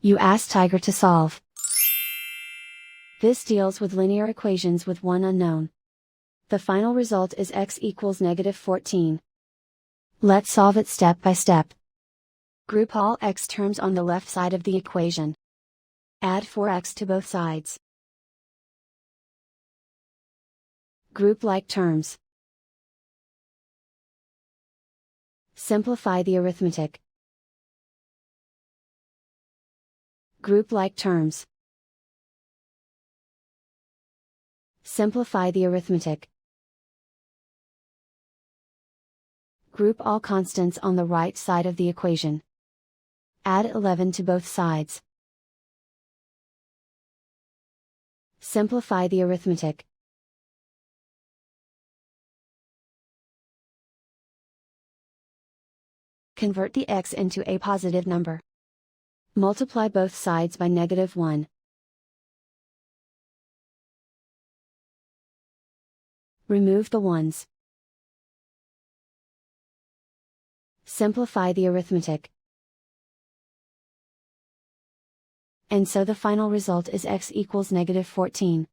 You ask Tiger to solve. This deals with linear equations with one unknown. The final result is x equals -14. Let's solve it step by step. Group all x terms on the left side of the equation. Add 4x to both sides. Group like terms. Simplify the arithmetic. Group like terms. Simplify the arithmetic. Group all constants on the right side of the equation. Add 11 to both sides. Simplify the arithmetic. Convert the x into a positive number. Multiply both sides by -1. Remove the ones. Simplify the arithmetic. And so the final result is x equals -14.